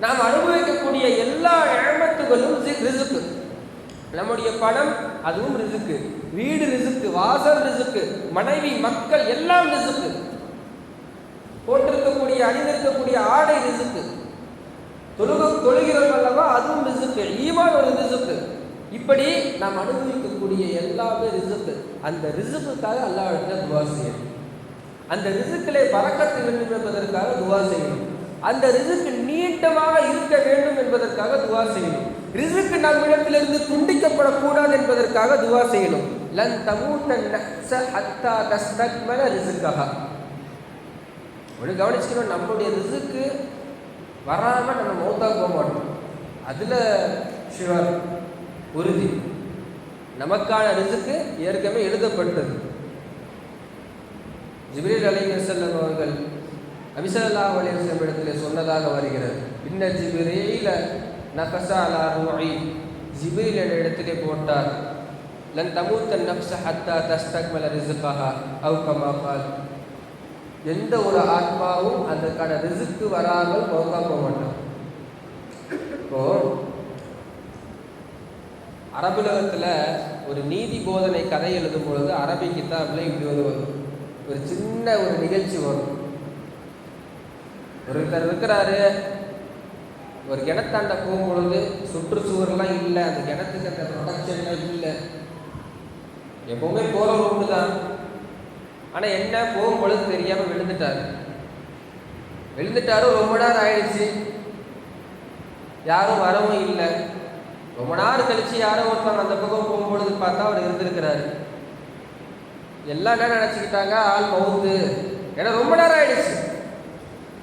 நாம் அனுபவிக்கக்கூடிய எல்லா நிஅமத்துகளும் ரிசுக்கு. நம்முடைய பணம் அதுவும் ரிசுக்கு, வீடு ரிசுக்கு, வாசல் ரிசுக்கு, மனைவி மக்கள் எல்லாம் ரிசுக்கு, போட்டிருக்கக்கூடிய அணிந்திருக்கக்கூடிய ஆடை ரிசுக்கு, தொழுகிறோம் அல்லவா அதுவும் ரிசுக்கு, ஈமான் ஒரு ரிசுக்கு. இப்படி நாம் அனுபவிக்கக்கூடிய எல்லாமே ரிசுக்கு. அந்த ரிசுக்குக்காக அல்லாஹ்விடத்தில் துவா செய்யணும். அந்த ரிசுக்கிலே பறக்கத்து வேண்டும் என்பதற்காக துவா செய்யணும். அந்த ரிசுக்கு நீட்டமாக இருக்க வேண்டும் என்பதற்காக துவா செய்யணும். ரிசுக்கு நம்மிடத்திலிருந்து துண்டிக்கப்படக்கூடாது என்பதற்காக துவா செய்யணும். லன் தமூத்தன் நஃப்ஸ ஹத்தா தஸ்தக்மல ரிசுக்கஹா. ஒன்று கவனிச்சுக்கணும், நம்மளுடைய ரிசுக்கு வராமல் நம்ம மௌத்தா போக மாட்டோம். அதில் ஷுவர், உறுதி. நமக்கான ரிசுக்கு ஏற்கனவே எழுதப்பட்டது. ஜிப்ரீல் அலைஹிஸ்ஸலாம் அவர்கள் நபி ஸல்லல்லாஹு அலைஹி வஸல்லம் இடத்திலே சொன்னதாக வருகிறது. இன்ன ஜிப்ரீல நஃபஸ அலா ரூஇ, ஜிப்ரீல் என்ற இடத்திலே போட்டார். லன் தமூத்த நஃப்ஸ ஹத்தா தஸ்தக்மல ரிஸ்கஹா அவ் கமா கால். எந்த ஒரு ஆத்மாவும் அதற்கான ரிஸ்க்கு வராமல் மௌத்தா போக மாட்டான். இப்போ அரபுலகத்தில் ஒரு நீதி போதனை கதை எழுதும் பொழுது அரபி கிதாபில் இப்படி ஒரு சின்ன ஒரு நிகழ்ச்சி வரும். ஒருத்தர் இருக்கிறாரு, ஒரு கிணத்தாண்ட போகும்பொழுது சுற்றுச்சுவர்லாம் இல்லை, அந்த கிணத்துக்கு அந்த ப்ரொடக்ஷன்லாம் இல்லை, எப்பவுமே போகிற ஒன்று தான். ஆனால் என்ன, போகும்பொழுது தெரியாமல் விழுந்துட்டாரு. ரொம்ப நேரம் ஆயிடுச்சு, யாரும் வரவும் இல்லை. ரொம்ப நேரம் கழிச்சு யாரோ ஒருத்தவங்க அந்த பக்கம் போகும்பொழுது பார்த்தா அவர் இருந்திருக்கிறாரு. எல்லா நேரம் நினச்சிக்கிட்டாங்க ஆள் மவுத்து, ஏன்னா ரொம்ப நேரம் ஆயிடுச்சு,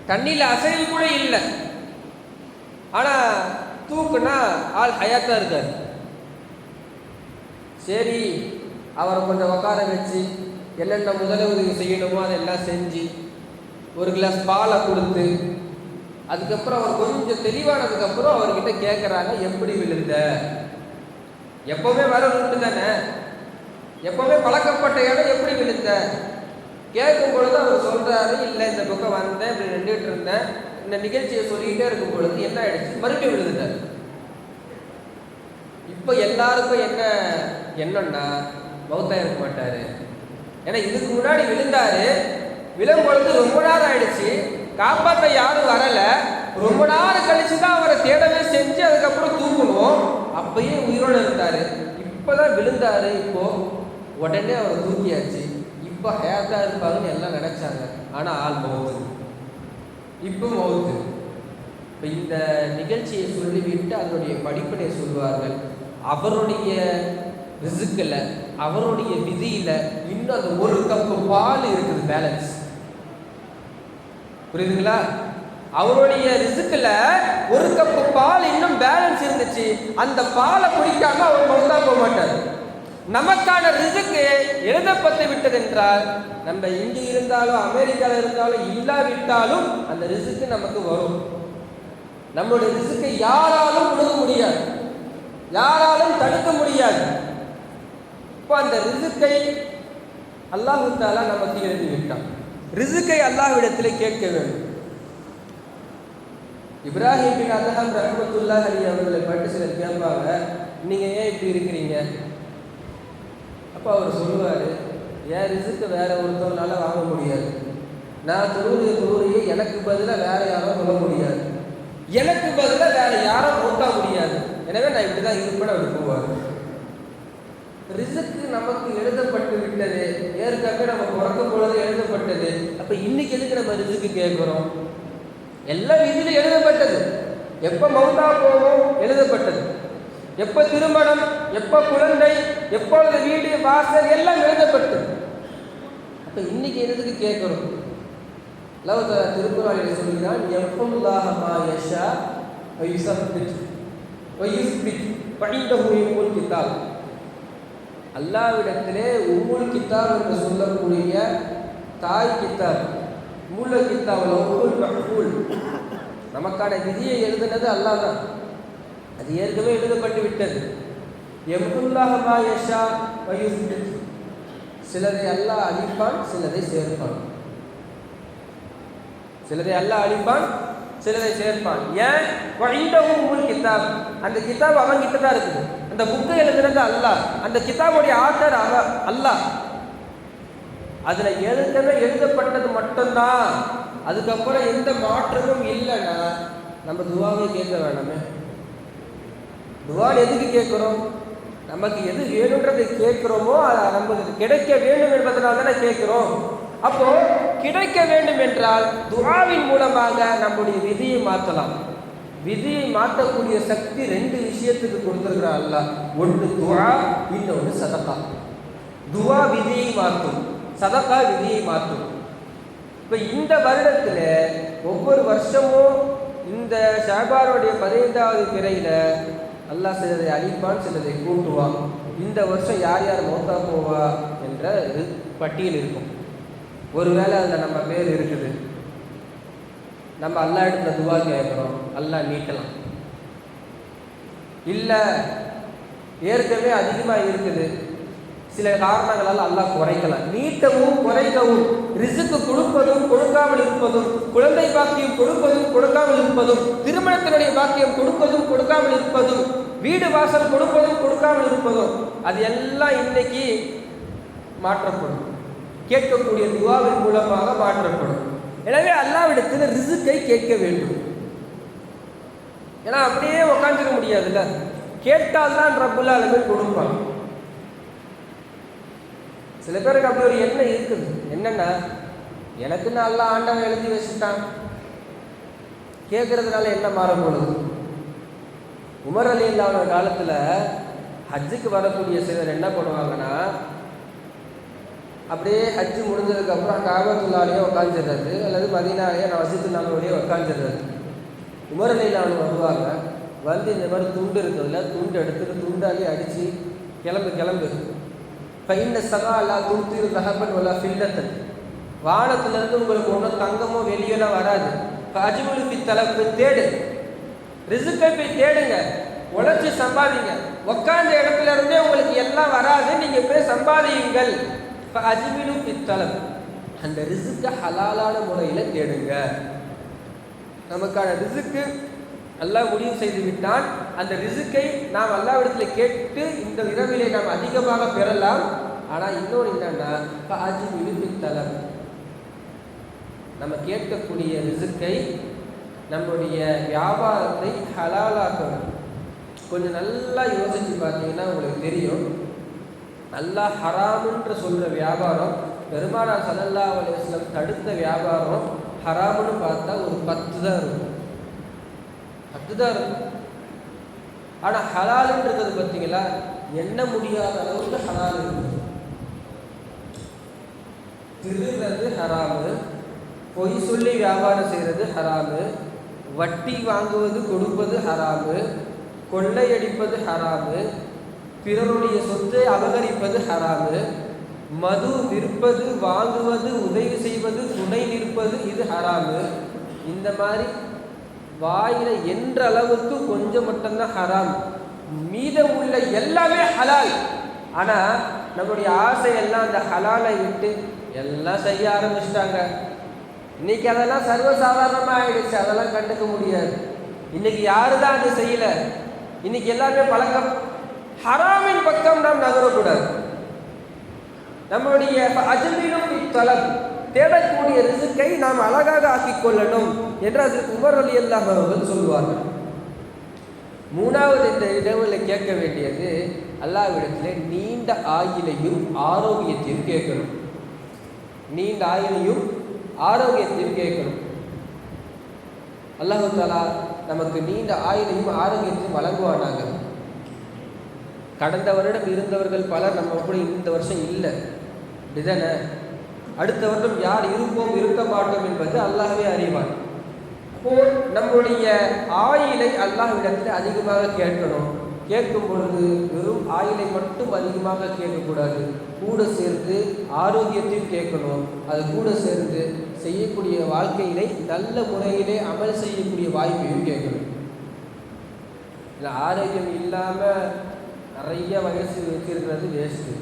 தண்ணியில் அசைவு கூட இல்லை. ஆனால் தூக்குனா ஆள் ஹயாத்தா இருக்காரு. சரி, அவரை கொஞ்சம் உட்கார வச்சு என்னென்ன முதலுதவி செய்யணுமோ அதெல்லாம் செஞ்சு ஒரு கிளாஸ் பாலை கொடுத்து, அதுக்கப்புறம் அவர் கொஞ்சம் தெளிவானதுக்கப்புறம் அவர்கிட்ட கேட்குறாங்க, எப்படி விழுந்த? எப்போவுமே வர உண்டு தானே, எப்போவுமே பழக்கப்பட்ட இடம், எப்படி விழுந்த? கேட்கும் பொழுது அவர் சொல்கிறாரு, இல்லை இந்த பக்கம் வந்தேன், இப்படி நின்றுட்டு இருந்தேன். இந்த நிகழ்ச்சியை சொல்லிக்கிட்டே இருக்கும் பொழுது என்ன ஆயிடுச்சு, மறுபடியும் விழுந்துட்டார். இப்போ எல்லாருக்கும் என்ன என்னன்னா, மௌத்தா இருக்க மாட்டார். ஏன்னா இதுக்கு முன்னாடி விழுந்தாரு, விழும் பொழுது ரொம்ப நேரம் ஆயிடுச்சு, காப்பாற்ற யாரும் வரலை, ரொம்ப நேரம் கழிச்சு தான் அவரை தேடவே செஞ்சு அதுக்கப்புறம் தூக்கணும். அப்பயே உயிரோடு இருந்தார், இப்போதான் விழுந்தாரு, இப்போ உடனே அவரை தூக்கியாச்சு, இப்போ ஹயாத்தா இருப்பாருன்னு எல்லாம் நினைச்சாங்க. ஆனால் ஆள் மௌத்து, இப்போ மௌத்து. இப்போ இந்த நிகழ்ச்சியை சொல்லிவிட்டு அதனுடைய படிப்பினை சொல்வார்கள். அவருடைய ரிஸ்கில், அவருடைய விதியில் இன்னும் அந்த ஒரு கப்பு பால் இருக்குது பேலன்ஸ். புரியுதுங்களா? அவருடைய ரிஸ்கில் ஒரு கப்பு பால் இன்னும் பேலன்ஸ் இருந்துச்சு. அந்த பாலை குடிக்காம அவர் மௌத்தா போக மாட்டார். நமக்கான ரிஸ்க் எழுதப்பட்டு விட்டது என்றால், நம்ம இங்கே இருந்தாலும் அமெரிக்காவில் இருந்தாலும் இல்லாவிட்டாலும் அந்த ரிஸ்க் நமக்கு வரும். நம்மளுடைய ரிஸ்கை யாராலும் முழுக முடியாது, யாராலும் தடுக்க முடியாது. இப்போ அந்த ரிஸ்கை அல்லாஹ் தஆலா நமக்கு எழுதி விட்டான். ரிஸ்கை அல்லாஹ்விடத்திலே கேட்க வேண்டும். இப்ராஹிம் பின் அதஹம் ரஹ்மத்துல்லாஹி அலைஹி அவர்களை பற்றி சிலர் கேட்பாங்க, நீங்கள் ஏன் இப்படி இருக்கிறீங்க? அப்போ அவர் சொல்லுவார், என் ரிஸ்க்கு வேற ஒருத்தவனால வாங்க முடியாது, நான் தொழுகையை எனக்கு பதிலாக வேற யாரும் சொல்ல முடியாது, எனக்கு பதிலாக வேற யாரும் ஓட்ட முடியாது, எனவே நான் இப்படி தான் இருப்பேன் அப்படி போவார். ரிஸ்க்கு நமக்கு எழுதப்பட்டு விட்டது, ஏற்கனவே நம்ம பிறக்கும் பொழுது எழுதப்பட்டது. அப்போ இன்னைக்கு எதுக்கு நம்ம ரிஸ்க்கு கேட்குறோம்? எல்லாம் இதில் எழுதப்பட்டது. எப்போ மௌத்தா போவோம் எழுதப்பட்டது, எப்போ திருமணம், எப்போ குழந்தை, எப்பொழுது வீடு வாசல் எல்லாம் எழுதப்பட்டது. அப்போ இன்னைக்கு எதுக்கு கேட்குறோம்? அல்லாஹ் தஆலா திருக்குர்ஆனில் சொல்கிறான், யஃபுல்லாஹ மா யஷா வ யுஸப்பித் வ யுஸ்பித் ஃபஇன்தஹு உம்முல் கிதாப். அல்லாஹ்விடத்திலே உம்முல் கிதாப் என்று சொல்லக்கூடிய தாய் கிதாப், மூல கிதாப், லவ்ஹுல் மஹ்ஃபூல், நமக்கான விதியை எழுதினது அல்லாஹ் தான். அது ஏற்கனவே எழுதப்பட்டு விட்டது. யம்ஹுல்லாஹ மா யஷா வ யுஸ்பித். சிலரை அல்லாஹ் அழிப்பான், சிலரை சேர்ப்பான். சிலரை அல்லாஹ் அழிப்பான், சிலரை சேர்ப்பான். ஏன்? உம்முல் கிதாப், அந்த கிதாப் அவன்கிட்ட தான் இருக்குது. அந்த புக்கை எழுதுனது அல்லாஹ், அந்த கிதாபுடைய ஆத்தர் அல்லாஹ். அதுல ஏற்கனவே எழுதப்பட்டது மட்டும்தான். அதுக்கப்புறம் எந்த மாற்றமும் இல்லைன்னா நம்ம துவாவை கேட்க வேண்டாமே. துவான் எதுக்கு கேட்குறோம்? நமக்கு எது வேணுன்றதை கேட்குறோமோ அது நமக்கு கிடைக்க வேண்டும் என்பதனால தானே கேட்குறோம். அப்போ கிடைக்க வேண்டும் என்றால் துஆவின் மூலமாக நம்முடைய விதியை மாற்றலாம். விதியை மாற்றக்கூடிய சக்தி 2 விஷயத்துக்கு கொடுத்திருக்கிறார் அல்லாஹ். ஒன்று துஆ, இன்னொன்று சதகா. துஆ விதியை மாற்றும், சதகா விதியை மாற்றும். இப்போ இந்த வருடத்தில் ஒவ்வொரு வருஷமும் இந்த ஷஅபானுடைய 15வது பிறையில் அல்லாஹ் சிலதை அழிப்பான், சிலதை கூட்டுவான். இந்த வருஷம் யார் யார் மௌத்தா போவா என்ற பட்டியல் இருக்கும். ஒருவேளை அதில் நம்ம பேர் இருக்குது, நம்ம அல்லாஹ் இடத்துல துவா கேட்குறோம், அல்லாஹ் நீட்டலாம். இல்லை ஏற்கனவே அதிகமாக இருக்குது, சில காரணங்களால் அல்லாஹ் குறைக்கலாம். நீட்டவும் குறைக்கவும், ரிசுக்கு கொடுப்பதும் கொடுக்காமல் இருப்பதும், குழந்தை பாக்கியம் கொடுப்பதும் கொடுக்காமல் இருப்பதும், திருமணத்தினுடைய பாக்கியம் கொடுப்பதும் கொடுக்காமல் இருப்பதும், வீடு வாசல் கொடுப்பதும் கொடுக்காமல் இருப்பதும், அது எல்லாம் இன்னைக்கு மாற்றப்படும். கேட்கக்கூடிய துஆவின் மூலமாக மாற்றப்படும். எனவே அல்லாஹ்விடத்தில் ரிசுக்கை கேட்க வேண்டும். ஏன்னா அப்படியே உட்காந்துக்க முடியாதுல்ல, கேட்டால்தான் ரப்புல் ஆலமீன் கொடுப்பான். சில பேருக்கு அப்படி ஒரு எண்ணம் இருக்குது. என்னன்னா, எனக்குன்னு அல்லாஹ் ஆண்டவன் எழுதி வச்சுட்டான், கேட்கறதுனால என்ன மாறப்போகுது? உமர் ரலியல்லாஹு காலத்தில் ஹஜ்ஜுக்கு வரக்கூடிய சிலர் என்ன பண்ணுவாங்கன்னா, அப்படியே ஹஜ்ஜு முடிஞ்சதுக்கப்புறம் காபத்துல்லாலேயே உட்காந்துடுறது, அல்லது மதீனாலேயே மஸ்ஜிதுன்னபவியிலேயே உட்காந்துடுறது. உமர் ரலியல்லாஹு வருவாங்க, வந்து இந்த மாதிரி துண்டு இருக்கிறதுல துண்டு எடுத்துட்டு துண்டாலே அடித்து கிளம்பு ஃபைன்ன சகா அல்லா துருத்திரு ரஹபன் வலா ஃபில்லத்தன், வானத்திலிருந்து உங்களுக்கு ஒன்றும் தங்கமோ வெளியெல்லாம் வராது. அஜ்முலு ஃபி தலப், தேடு, ரிசுக்கை போய் தேடுங்க, உழைச்சி சம்பாதிங்க. உட்காந்த இடத்துல இருந்தே உங்களுக்கு எல்லாம் வராது, நீங்கள் போய் சம்பாதியுங்கள். அஜ்முலு ஃபி தலப், அந்த ரிசுக்கை ஹலாலான முறையில் தேடுங்க. நமக்கான ரிசுக்கு அல்லாஹ் முடிவு செய்து விட்டான். அந்த ரிசுக்கை நாம் அல்லாஹ்விடத்தில் கேட்டு இந்த இரவிலே நாம் அதிகமாக பெறலாம். ஆனால் இன்னொரு என்னன்னா, அஜ்முலு ஃபி தலப், நம்ம கேட்கக்கூடிய ரிசுக்கை, நம்முடைய வியாபாரத்தை ஹலாலாக்கணும். கொஞ்சம் நல்லா யோசிச்சு பார்த்தீங்கன்னா உங்களுக்கு தெரியும், அல்லாஹ் ஹராமுன்ற சொல்கிற வியாபாரம், பெருமானார் ஸல்லல்லாஹு அலைஹி வஸல்லம் தடுத்த வியாபாரம் ஹராமுன்னு பார்த்தா ஒரு 10 தான் இருக்கும், 10 தான் இருக்கும். ஆனால் ஹலாலுன்றது பார்த்தீங்களா, எண்ண முடியாத அளவுக்கு ஹலால் இருக்குது. திருடுறது ஹராமு, பொய் சொல்லி வியாபாரம் செய்கிறது ஹராமு, வட்டி வாங்குவது கொடுப்பது ஹராமு, கொள்ளையடிப்பது ஹராமு, பிறருடைய சொத்தை அபகரிப்பது ஹராமு, மது விற்பது, வாங்குவது, உதவி செய்வது, துணை நிற்பது இது ஹராமு. இந்த மாதிரி வாயில என்ற அளவுக்கு கொஞ்சம் மட்டும்தான் ஹராம், மீதம் உள்ள எல்லாமே ஹலால். ஆனால் நம்முடைய ஆசையெல்லாம் அந்த ஹலாலை விட்டு எல்லாம் செய்ய ஆரம்பிச்சிட்டாங்க. இன்னைக்கு அதெல்லாம் சர்வசாதாரணமாக ஆயிடுச்சு, அதெல்லாம் கண்டுக்க முடியாது. இன்னைக்கு யாரு தான் அது செய்யல, இன்னைக்கு எல்லாமே பழக்கம். ஹராமின் பக்கம் நாம் நகரக்கூடாது. நம்முடைய அஜ்மிலும் தலப், தேடக்கூடிய ரிசுக்கை நாம் அழகாக ஆக்கிக் கொள்ளணும் என்று அதற்கு உமர் ரலியல்லாஹு அவர்கள் சொல்வார்கள். 3வது இந்த இடங்களில் கேட்க வேண்டியது, அல்லாஹ்விடத்தில் நீண்ட ஆயுளையும் ஆரோக்கியத்தையும் கேட்கணும். நீண்ட ஆயுளையும் ஆரோக்கியத்தையும் கேட்கணும். அல்லாஹ் தஆலா நமக்கு நீண்ட ஆயுளையும் ஆரோக்கியத்தையும் வழங்குவானாங்க. கடந்த வருடம் இருந்தவர்கள் பலர் நம்ம கூட இந்த வருஷம் இல்லை, இதுதானே. அடுத்த வருடம் யார் இருப்போம் இருக்க மாட்டோம் என்பது அல்லாஹ்வே அறிவான். அப்போ நம்முடைய ஆயுளை அல்லாஹ்விடத்தில் அதிகமாக கேட்கணும். கேட்கும் பொழுது வெறும் ஆயுளை மட்டும் அதிகமாக கேட்கக்கூடாது, கூட சேர்ந்து ஆரோக்கியத்தையும் கேட்கணும். அது கூட சேர்ந்து செய்யக்கூடிய வாழ்க்கையிலே நல்ல முறையிலே அமல் செய்யக்கூடிய வாய்ப்பையும் கேட்கணும். இல்லை ஆரோக்கியம் இல்லாமல் நிறைய வயசு வச்சிருக்கிறது வேஸ்ட்டு.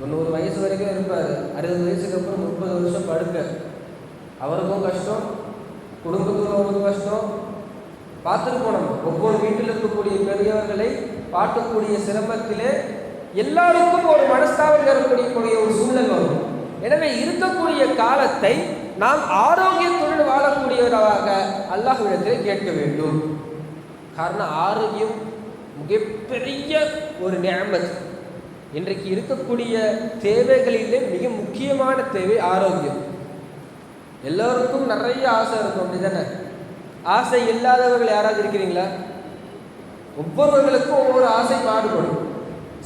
90 வயசு வரைக்கும் இருப்பார், 60 வயசுக்கு அப்புறம் 30 வருஷம் படுக்க, அவருக்கும் கஷ்டம், குடும்பத்துக்கும் கஷ்டம். பார்த்துருப்போம் நம்ம ஒவ்வொரு வீட்டில் இருக்கக்கூடிய பெரியவர்களை பார்க்கக்கூடிய சிரமத்திலே எல்லாருக்கும் ஒரு மனஸ்தாபம் ஏற்படக்கூடிய ஒரு சூழ்நிலை வரும். எனவே இருக்கக்கூடிய காலத்தை நாம் ஆரோக்கியத்துடன் வாழக்கூடியவராக அல்லாஹ்விடத்தில் கேட்க வேண்டும். காரணம் ஆரோக்கியம் மிகப்பெரிய ஒரு நிஅமத். இன்றைக்கு இருக்கக்கூடிய தேவைகளிலே மிக முக்கியமான தேவை ஆரோக்கியம். எல்லோருக்கும் நிறைய ஆசை இருக்கும், அப்படிதானே? ஆசை இல்லாதவர்கள் யாராவது இருக்கிறீங்களா? ஒவ்வொருவர்களுக்கும் ஒவ்வொரு ஆசை மாறுபடும்.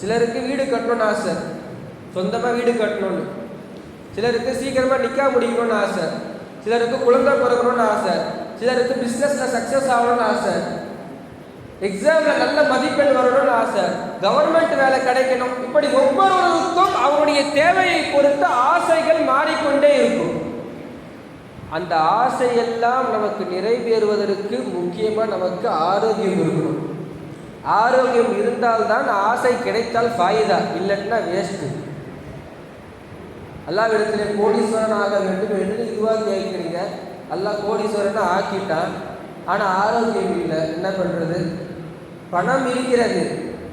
சிலருக்கு வீடு கட்டணும்னு ஆசை, சொந்தமாக வீடு கட்டணும்னு. சிலருக்கு சீக்கிரமாக நிற்க முடிக்கணும்னு ஆசை. சிலருக்கு குழந்தை பிறக்கணும்னு ஆசை. சிலருக்கு பிஸ்னஸில் சக்ஸஸ் ஆகணும்னு ஆசை. எக்ஸாமில் நல்ல மதிப்பெண் வரணும்னு ஆசை. கவர்மெண்ட் வேலை கிடைக்கணும். இப்படி ஒவ்வொருவருக்கும் அவருடைய தேவையை பொறுத்து ஆசைகள் மாறிக்கொண்டே இருக்கும். அந்த ஆசையெல்லாம் நமக்கு நிறைவேறுவதற்கு முக்கியமாக நமக்கு ஆரோக்கியம் இருக்கணும். ஆரோக்கியம் இருந்தால்தான் ஆசை கிடைத்தால் ஃபாயிதா, இல்லைன்னா வேஸ்ட்டு. அல்லாஹ்விடத்திலே கோடீஸ்வரன் ஆக வேண்டும் என்று இதுவாக கேட்குறீங்க. அல்லாஹ் கோடீஸ்வரனை ஆக்கிட்டான், ஆனால் ஆரோக்கியம் இல்லை. என்ன பண்ணுறது? பணம் இருக்கிறது,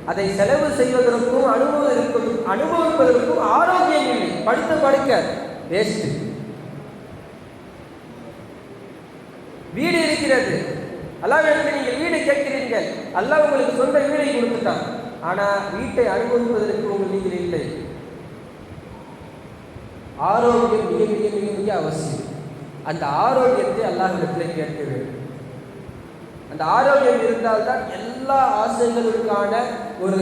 அதை செலவு செய்வதற்கும் அனுபவிப்பதற்கும் ஆரோக்கியம் இல்லை. படுத்த படுக்க வேஸ்ட்டு. வீடு இருக்கிறது, அல்லாஹ்விடத்தில் நீங்கள் வீடு கேட்கிறீர்கள், அல்லாஹ் உங்களுக்கு சொந்த வீடை கொடுத்துட்டான், ஆனால் வீட்டை அனுபவிப்பதற்கு நீங்கள் இல்லை. ஆரோக்கியம் மிக மிக மிக மிக அவசியம். அந்த ஆரோக்கியத்தை அல்லாஹ்விடத்தில் கேட்க வேண்டும். அந்த ஆரோக்கியம் இருந்தால்தான் எல்லா ஆசைகளுக்கான ஒரு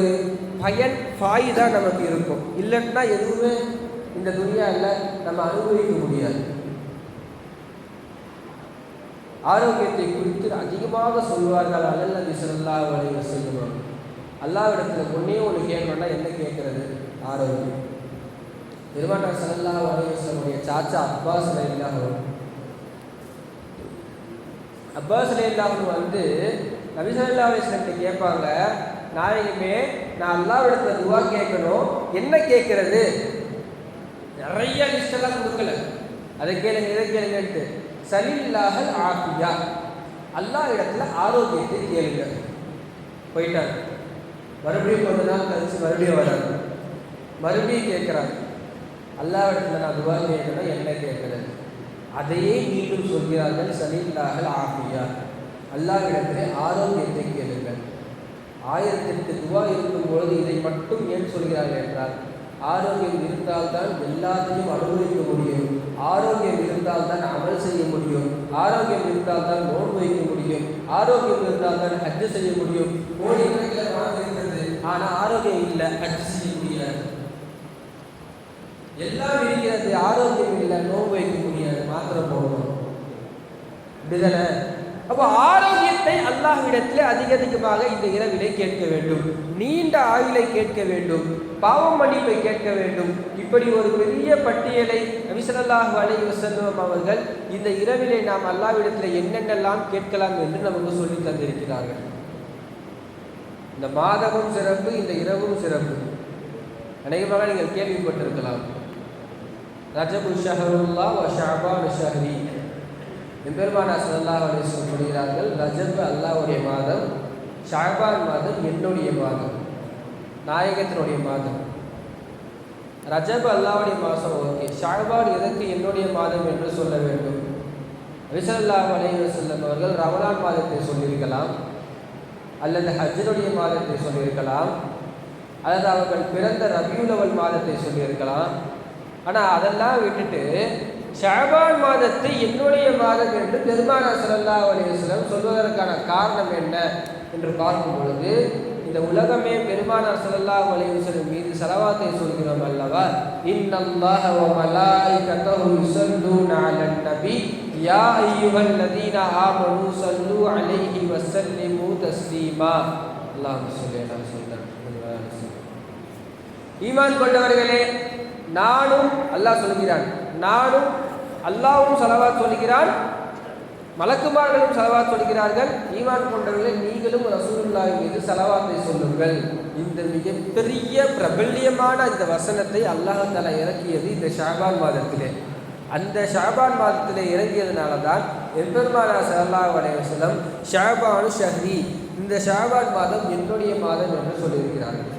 பயன் ஃபாயிதா நமக்கு இருக்கும். இல்லைன்னா எதுவுமே இந்த துனியாவில் நம்ம அனுபவிக்க முடியாது. ஆரோக்கியத்தை குறித்து அதிகமாக சொல்வார்கள் நபி ஸல்லல்லாஹு அலைஹி வஸல்லம். அல்லாஹ்விடத்தில் ஒன்றே ஒன்று கேட்கணும்னா என்ன கேட்கறது? ஆரோக்கியம். பெருமானார் ஸல்லல்லாஹு அலைஹி வஸல்லம் சாச்சா அப்பாஸ் ரலியல்லாஹு வந்து நபி ஸல்லல்லாஹு அலைஹி வஸல்லம் கேட்பாங்க, நாளைக்குமே நான் அல்லாஹ்விடத்தில் துஆ கேட்கணும், என்ன கேட்கறது? நிறைய லிஸ்டெல்லாம் கொடுக்கல, அதை கேளுங்க இதை கேளுங்கன்ட்டு. சலில்லாஹல் ஆஃபியா, அல்லாஹ் இடத்துல ஆரோக்கியத்தை கேளுங்க. போயிட்டாங்க. மறுபடியும் கொஞ்ச நாள் கழிச்சு மறுபடியும் வராங்க, மறுபடியும் கேட்குறாங்க, அல்லாஹ் இடத்துல நான் துஆ கேட்கணும், என்ன கேட்கறது? அதையே மீண்டும் சொல்கிறார்கள், சலில்லாஹல் ஆஃபியா, அல்லாஹ் இடத்துல ஆரோக்கியத்தை கேளுங்கள். 1008 துஆ இருக்கும்பொழுது இதை மட்டும் ஏன் சொல்கிறார்கள் என்றால், ஆரோக்கியம் இருந்தால்தான் எல்லாத்தையும் அனுபவிக்க முடியும். ஆரோக்கியம் இருந்தால்தான் அமல் செய்ய முடியும். ஆரோக்கியம் இருந்தால்தான் நோன்பு வைக்க முடியும். ஆரோக்கியம் இருந்தால்தான் ஹஜ் செய்ய முடியும். கோடிக்கணக்கில் பணம் இருக்கிறது, ஆனால் ஆரோக்கியம் இல்லை, ஹஜ் செய்ய முடியாது. எல்லாம் இருக்கிறது, ஆரோக்கியம் இல்லை, நோன்பு வைக்க முடியாது, மாத்திரம் போகணும். அப்படிதானே? அப்போ ஆரோக்கியத்தை அல்லாஹ்விடத்தில் அதிக அதிகமாக இந்த இரவிலை கேட்க வேண்டும். நீண்ட ஆயுளை கேட்க வேண்டும், பாவம் மன்னிப்பை கேட்க வேண்டும். இப்படி ஒரு பெரிய பட்டியலை நபி ஸல்லல்லாஹு அலைஹி வஸல்லம் அவர்கள் இந்த இரவிலே நாம் அல்லாஹ்விடத்தில் என்னென்னலாம் கேட்கலாம் என்று நமக்கு சொல்லி தந்திருக்கிறார்கள். இந்த மாதமும் சிறப்பு, இந்த இரவும் சிறப்பு. அநேகமாக நீங்கள் கேள்விப்பட்டிருக்கலாம், ரஜபு ஷஹருல்லாஹ் வ ஷஅபான் ஷஹ்ரி. எம்பெருமானார் ஸல்லல்லாஹு அலைஹி வஸல்லம் சொல்கிறார்கள், ரஜப் அல்லாஹ்வுடைய மாதம், ஷஅபான் மாதம் என்னுடைய மாதம், நாயகத்தினுடைய மாதம். ரஜப் அல்லாஹ்வுடைய மாதம், ஓகே. ஷஅபான் எதற்கு என்னுடைய மாதம் என்று சொல்ல வேண்டும்? நபி ஸல்லல்லாஹு அலைஹி வஸல்லம் அவர்கள் ரமலான் மாதத்தை சொல்லியிருக்கலாம், அல்லது ஹஜ்ஜுடைய மாதத்தை சொல்லியிருக்கலாம், அல்லது அவர்கள் பிறந்த ரபியுல் அவல் மாதத்தை சொல்லியிருக்கலாம். ஆனால் அதெல்லாம் விட்டுட்டு ஷஅபான் மாதத்தை என்னுடைய மாதம் என்று பெருமானார் ஸல்லல்லாஹு அலைஹி வஸல்லம் சொல்வதற்கான காரணம் என்ன என்று பார்க்கும் பொழுது, இந்த உலகமே பெருமானார் ஸல்லல்லாஹு அலைஹி வஸல்லம் மீது ஸலவாத்தை சொல்கிறோம் அல்லவா? இன்னல்லாஹ வ மலாயிகத்தஹு யுஸல்லூன அலன் நபி யா அய்யுஹல்லதீன ஆமனூ ஸல்லூ அலைஹி வஸல்லிமு தஸ்லீமா. அல்லாஹும்ம ஸல்லி அலா சய்யிதினா. ஈமான் கொண்டவர்களே, நானும் அல்லாஹ் சொல்கிறான், நானும் அல்லாஹ்வும் ஸலவாத் சொல்கிறான், மலக்குமார்களும் ஸலவாத் சொல்கிறார்கள். ஈமான் கொண்டவர்களே, நீங்களும் ரசூலுல்லாஹி மீது ஸலவாத்தை சொல்லுங்கள். இந்த மிகப்பெரிய பிரபல்யமான இந்த வசனத்தை அல்லாஹ் தஆலா இறக்கியது இந்த ஷஅபான் மாதத்திலே. அந்த ஷஅபான் மாதத்திலே இறங்கியதுனால தான் எம்பெருமானார் ஸல்லல்லாஹு அலைஹி வஸல்லம் ஷஅபான் ஷஹ்ரி, இந்த ஷஅபான் மாதம் என்னுடைய மாதம் என்று சொல்லியிருக்கிறார்கள்.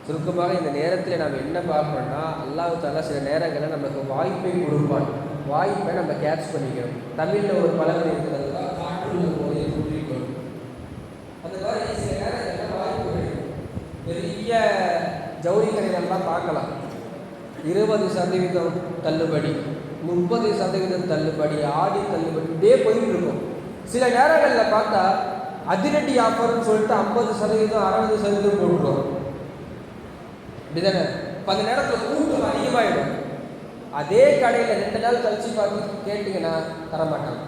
சுருக்கமாக இந்த நேரத்தில் நாம் என்ன பார்க்கணும்னா, அல்லாஹ் தஆலா சில நேரங்களில் நமக்கு வாய்ப்பை கொடுப்பான். வாய்ப்பை நம்ம கேட்ச் பண்ணிக்கணும். தமிழில் ஒரு பழமொழி இருக்கிறது, காற்றுள்ள போதை ஊற்றிக்கணும். அந்த மாதிரி சில நேரங்களில் வாய்ப்புகள், பெரிய ஜவுளி கடைகள்லாம் பார்க்கலாம், 20% தள்ளுபடி, 30% தள்ளுபடி, ஆடி தள்ளுபடி, இப்படியே போயிட்டு இருக்கும். சில நேரங்களில் பார்த்தா அதிரடி ஆஃபர்னு சொல்லிட்டு 50%, 60% போட்டுருவோம். அப்படிதானே? அந்த நேரத்தில் கூட்டம் அதிகமாகிடும். அதே கடையில் 2 நாள் கழிச்சு பார்த்து கேட்டிங்கன்னா தரமாட்டாங்க.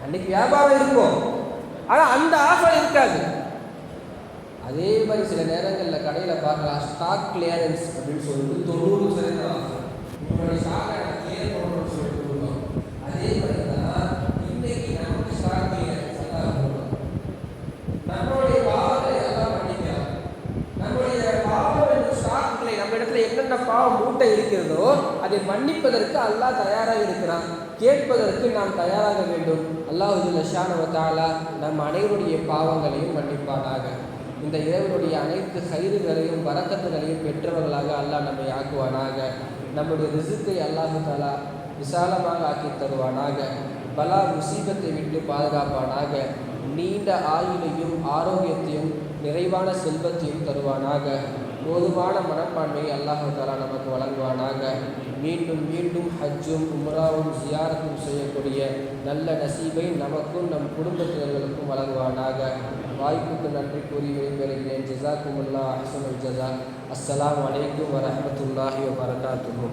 அன்னைக்கு வியாபாரம் இருக்கும், ஆனால் அந்த ஆஃபர் இருக்காது. அதே மாதிரி சில நேரங்களில் கடையில் பார்க்கலாம், ஸ்டாக் கிளியரன்ஸ் அப்படின்னு சொல்லிட்டு 90% ஆஃபர். உங்களுடைய ஸ்டாக்கை கிளியர் பண்ணணும்னு சொல்லிட்டு கொடுக்கும். அதே மாதிரி தான் இன்னைக்கு நமக்கு ஸ்டாக் கிளியரன்ஸ் எல்லாம் கொடுக்கும். நம்மளுடைய பாவங்களை எல்லாம் பண்ணிக்கலாம். நம்மளுடைய பாவங்கள் ஸ்டாக்களை நம்ம இடத்துல என்னென்ன பாவம் மூட்டை இருக்கிறதோ அதை மன்னிப்பதற்கு அல்லாஹ் தயாராக இருக்கிறான். கேட்பதற்கு நாம் தயாராக வேண்டும். அல்லாஹ் சுப்ஹானஹு வ தஆலா நம் அனைவருடைய பாவங்களையும் மன்னிப்பானாக. இந்த இரவனுடைய அனைத்து கயிறுகளையும் பரக்கத்துகளையும் பெற்றவர்களாக அல்லாஹ் நம்மை ஆக்குவானாக. நம்முடைய ரிசுக்கை அல்லாஹு தஆலா விசாலமாக ஆக்கி தருவானாக. பலா முசீபத்தை விட்டு பாதுகாப்பானாக. நீண்ட ஆயுளையும் ஆரோக்கியத்தையும் நிறைவான செல்வத்தையும் தருவானாக. போதுமான மனப்பான்மையை அல்லாஹு தஆலா நமக்கு வழங்குவானாக. மீண்டும் மீண்டும் ஹஜ்ஜும் உம்ராவும் ஜியாரத்தும் செய்யக்கூடிய நல்ல நசீபை நமக்கும் நம் குடும்பத்தினர்களுக்கும் வழங்குவானாக. வாய்ப்புக்கு நன்றி கூறி விடைபெறுகிறேன். ஜஸாக்குமுல்லாஹ் அஹ்ஸனுல் ஜஸா. அஸ்ஸலாமு அலைக்கும் வரஹ்மத்துல்லாஹி வபரகாத்துஹு.